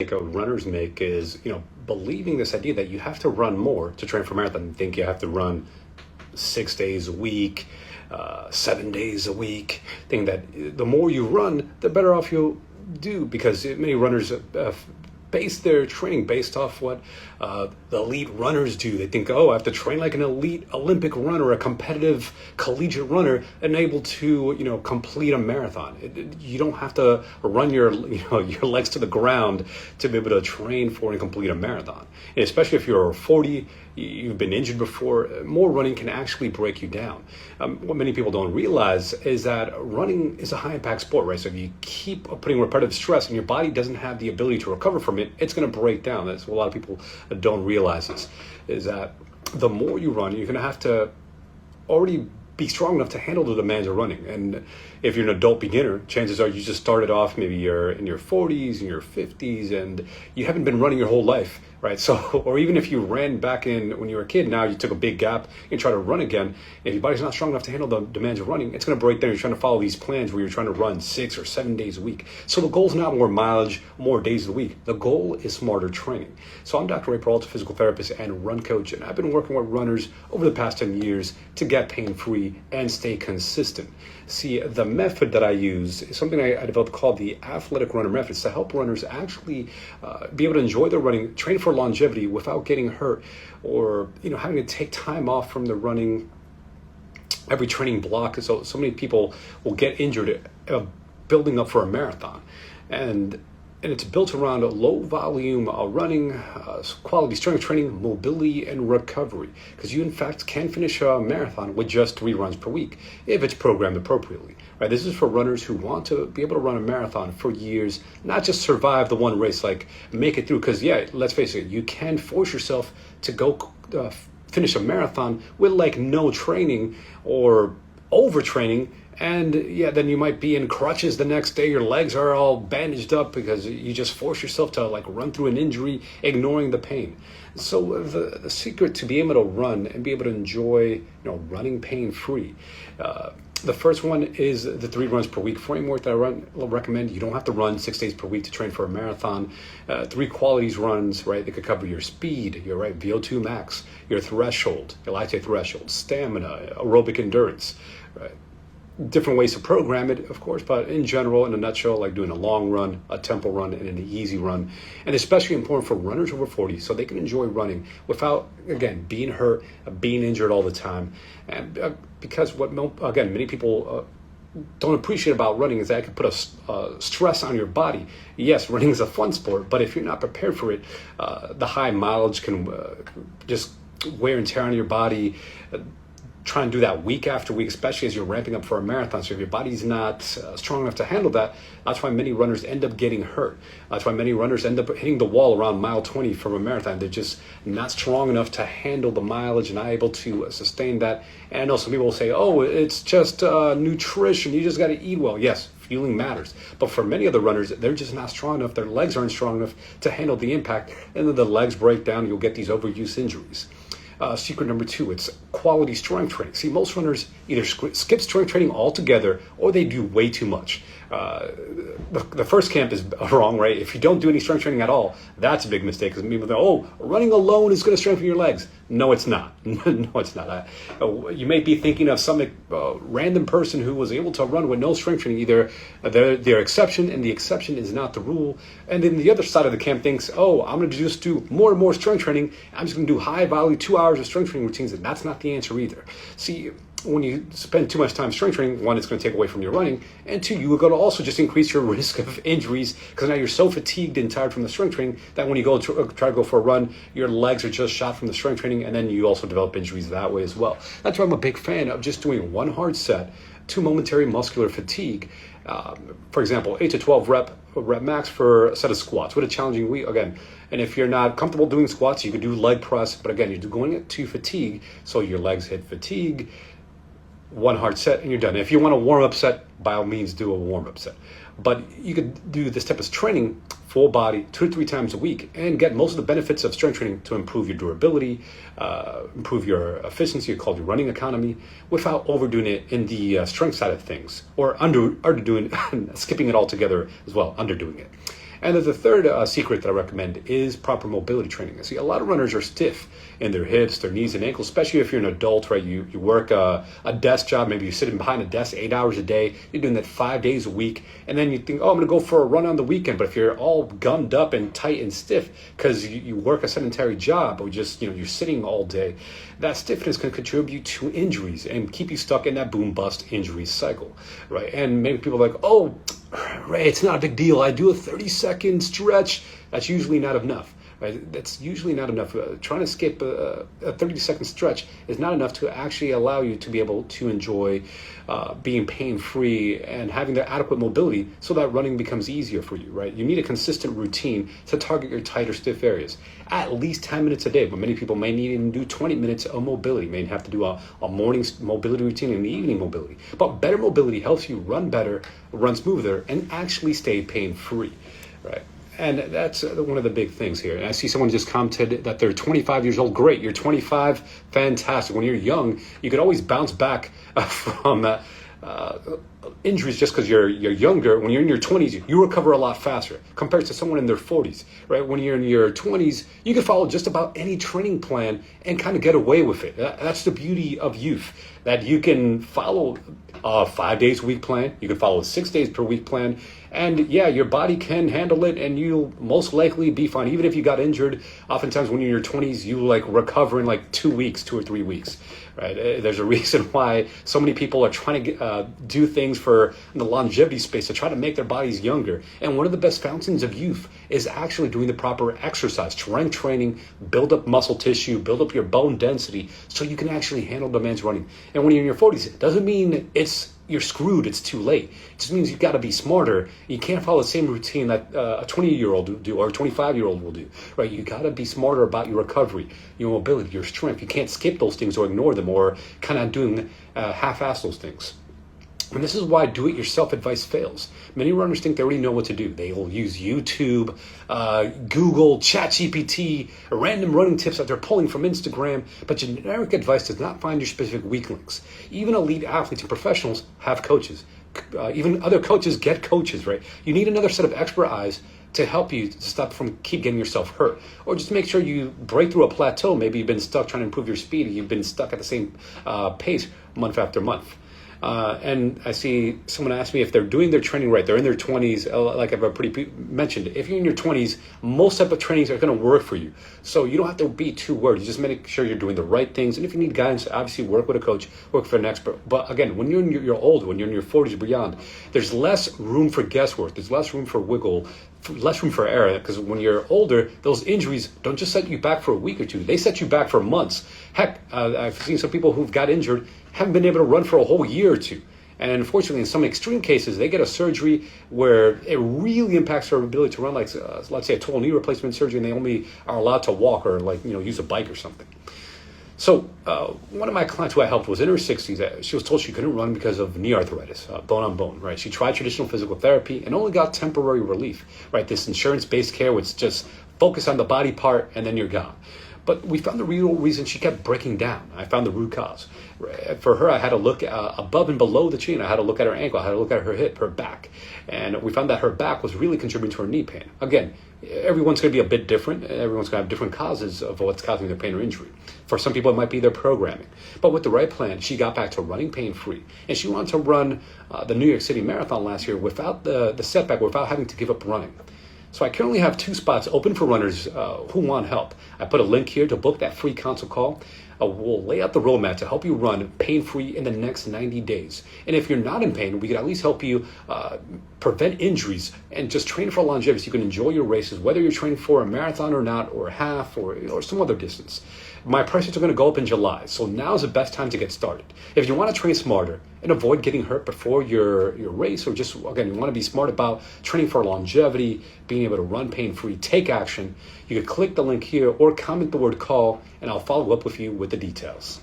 runners make is, believing this idea that you have to run more to train for marathon. You think you have to run 6 days a week, 7 days a week. Think that the more you run, the better off you'll do, because many runners base their training based off what the elite runners do. They think, oh, I have to train like an elite Olympic runner, a competitive collegiate runner, and able to, complete a marathon. You don't have to run your legs to the ground to be able to train for and complete a marathon. And especially if you're 40, you've been injured before, more running can actually break you down. What many people don't realize is that running is a high impact sport, right? So if you keep putting repetitive stress and your body doesn't have the ability to recover from it, it's going to break down. That's what a lot of people don't realize is that the more you run, you're going to have to already be strong enough to handle the demands of running. And if you're an adult beginner, chances are you just started off, maybe you're in your 40s, in your 50s, and you haven't been running your whole life, right? So, or even if you ran back in when you were a kid, now you took a big gap and try to run again. If your body's not strong enough to handle the demands of running, it's going to break down. You're trying to follow these plans where you're trying to run 6 or 7 days a week. So the goal is not more mileage, more days a week. The goal is smarter training. So I'm Dr. Ray Peralta, physical therapist and run coach, and I've been working with runners over the past 10 years to get pain-free and stay consistent. See, the method that I use is something I developed called the Athletic Runner Method. It's to help runners actually be able to enjoy their running, train for longevity without getting hurt, or having to take time off from the running every training block. So many people will get injured building up for a marathon, and it's built around a low volume running, quality strength training, mobility, and recovery. Because you, in fact, can finish a marathon with just 3 runs per week if it's programmed appropriately. Right? This is for runners who want to be able to run a marathon for years, not just survive the one race, like make it through. Because let's face it, you can force yourself to go finish a marathon with like no training or overtraining. And then you might be in crutches the next day. Your legs are all bandaged up because you just force yourself to like run through an injury, ignoring the pain. So the secret to be able to run and be able to enjoy, running pain-free. The first one is the 3 runs per week framework that I recommend. You don't have to run 6 days per week to train for a marathon. 3 qualities runs, right? They could cover your speed, your VO2 max, your threshold, your lactate threshold, stamina, aerobic endurance, right? Different ways to program it, of course, but in general, in a nutshell, like doing a long run, a tempo run, and an easy run. And especially important for runners over 40, so they can enjoy running without, again, being hurt, being injured all the time. And because many people don't appreciate about running is that it can put a stress on your body. Yes, running is a fun sport, but if you're not prepared for it, the high mileage can just wear and tear on your body. Try and do that week after week, especially as you're ramping up for a marathon. So if your body's not strong enough to handle that, that's why many runners end up getting hurt. That's why many runners end up hitting the wall around mile 20 from a marathon. They're just not strong enough to handle the mileage and not able to sustain that. And I know some people will say, oh, it's just nutrition. You just got to eat well. Yes, fueling matters. But for many of the runners, they're just not strong enough. Their legs aren't strong enough to handle the impact. And then the legs break down. You'll get these overuse injuries. Secret number 2, it's quality strength training. See, most runners either skip strength training altogether or they do way too much. The first camp is wrong, right? If you don't do any strength training at all, that's a big mistake, because people think, oh, running alone is going to strengthen your legs. No, it's not. No, it's not. You may be thinking of some random person who was able to run with no strength training. Either they're exception, and the exception is not the rule. And then the other side of the camp thinks, oh, I'm going to just do more and more strength training. I'm just going to do high volume 2 hours of strength training routines. And that's not the answer either. See, when you spend too much time strength training, 1, it's going to take away from your running, and 2, you are going to also just increase your risk of injuries, because now you're so fatigued and tired from the strength training that when you go to try to go for a run, your legs are just shot from the strength training, and then you also develop injuries that way as well. That's why I'm a big fan of just doing 1 hard set, 2 momentary muscular fatigue. For example, 8 to 12 rep max for a set of squats with a challenging week again. And if you're not comfortable doing squats, you could do leg press, but again, you're going to fatigue, so your legs hit fatigue. 1 hard set and you're done. If you want a warm-up set, by all means do a warm-up set. But you could do this type of training full body 2 to 3 times a week and get most of the benefits of strength training to improve your durability, improve your efficiency, called your running economy, without overdoing it in the strength side of things, or underdoing, skipping it altogether as well, underdoing it. And then the third secret that I recommend is proper mobility training. I see a lot of runners are stiff in their hips, their knees and ankles, especially if you're an adult, right? You work a desk job, maybe you're sitting behind a desk 8 hours a day, you're doing that 5 days a week, and then you think, oh, I'm gonna go for a run on the weekend. But if you're all gummed up and tight and stiff because you work a sedentary job or just, you're sitting all day, that stiffness can contribute to injuries and keep you stuck in that boom bust injury cycle, right? And maybe people are like, oh, Ray, it's not a big deal. I do a 30-second stretch. That's usually not enough. Right? That's usually not enough. Trying to skip a 30-second stretch is not enough to actually allow you to be able to enjoy being pain-free and having the adequate mobility so that running becomes easier for you, right? You need a consistent routine to target your tight or stiff areas. At least 10 minutes a day, but many people may need to do 20 minutes of mobility, may have to do a morning mobility routine and the evening mobility. But better mobility helps you run better, run smoother, and actually stay pain-free, right? And that's one of the big things here. And I see someone just commented that they're 25 years old. Great, you're 25, fantastic. When you're young, you could always bounce back from injuries just because you're younger. When you're in your 20s, you recover a lot faster compared to someone in their 40s, right? When you're in your 20s, you can follow just about any training plan and kind of get away with it. That's the beauty of youth, that you can follow a 5 days a week plan. You can follow a 6 days per week plan. And yeah, your body can handle it and you'll most likely be fine. Even if you got injured, oftentimes when you're in your 20s, you recover in 2 weeks, 2 or 3 weeks, right? There's a reason why so many people are trying to do things for the longevity space to try to make their bodies younger. And one of the best fountains of youth is actually doing the proper exercise, strength training, build up muscle tissue, build up your bone density so you can actually handle demands running. And when you're in your 40s, it doesn't mean you're screwed, it's too late. It just means you've got to be smarter. You can't follow the same routine that a 20-year-old will do or a 25-year-old will do, right? You got to be smarter about your recovery, your mobility, your strength. You can't skip those things or ignore them or kind of doing half-ass those things. And this is why do-it-yourself advice fails. Many runners think they already know what to do. They will use YouTube, Google, ChatGPT, random running tips that they're pulling from Instagram, but generic advice does not find your specific weak links. Even elite athletes and professionals have coaches. Even other coaches get coaches, right? You need another set of expert eyes to help you stop from keep getting yourself hurt, or just make sure you break through a plateau. Maybe you've been stuck trying to improve your speed. You've been stuck at the same pace month after month. And I see someone ask me if they're doing their training right. They're in their 20s, like I've already mentioned. If you're in your 20s, most type of trainings are going to work for you. So you don't have to be too worried. You just make sure you're doing the right things. And if you need guidance, obviously work with a coach, work for an expert. But again, when you're old, when you're in your 40s or beyond, there's less room for guesswork. There's less room for wiggle, less room for error, because when you're older, those injuries don't just set you back for a week or two. They set you back for months. Heck, I've seen some people who've got injured haven't been able to run for a whole year or two. And unfortunately, in some extreme cases, they get a surgery where it really impacts their ability to run, like let's say a total knee replacement surgery, and they only are allowed to walk or use a bike or something. So one of my clients who I helped was in her 60s. She was told she couldn't run because of knee arthritis, bone on bone, right? She tried traditional physical therapy and only got temporary relief, right? This insurance-based care was just focus on the body part and then you're gone. But we found the real reason she kept breaking down. I found the root cause. For her, I had to look above and below the chin. I had to look at her ankle. I had to look at her hip, her back. And we found that her back was really contributing to her knee pain. Again, everyone's going to be a bit different. Everyone's going to have different causes of what's causing their pain or injury. For some people, it might be their programming. But with the right plan, she got back to running pain-free. And she wanted to run the New York City Marathon last year without the setback, without having to give up running. So I currently have 2 spots open for runners who want help. I put a link here to book that free consult call. We'll lay out the roadmap to help you run pain-free in the next 90 days. And if you're not in pain, we can at least help you prevent injuries and just train for longevity so you can enjoy your races, whether you're training for a marathon or not, or a half, or some other distance. My prices are going to go up in July, so now is the best time to get started. If you want to train smarter and avoid getting hurt before your race, or just, again, you want to be smart about training for longevity, being able to run pain-free, take action, you can click the link here or comment the word call, and I'll follow up with you with the details.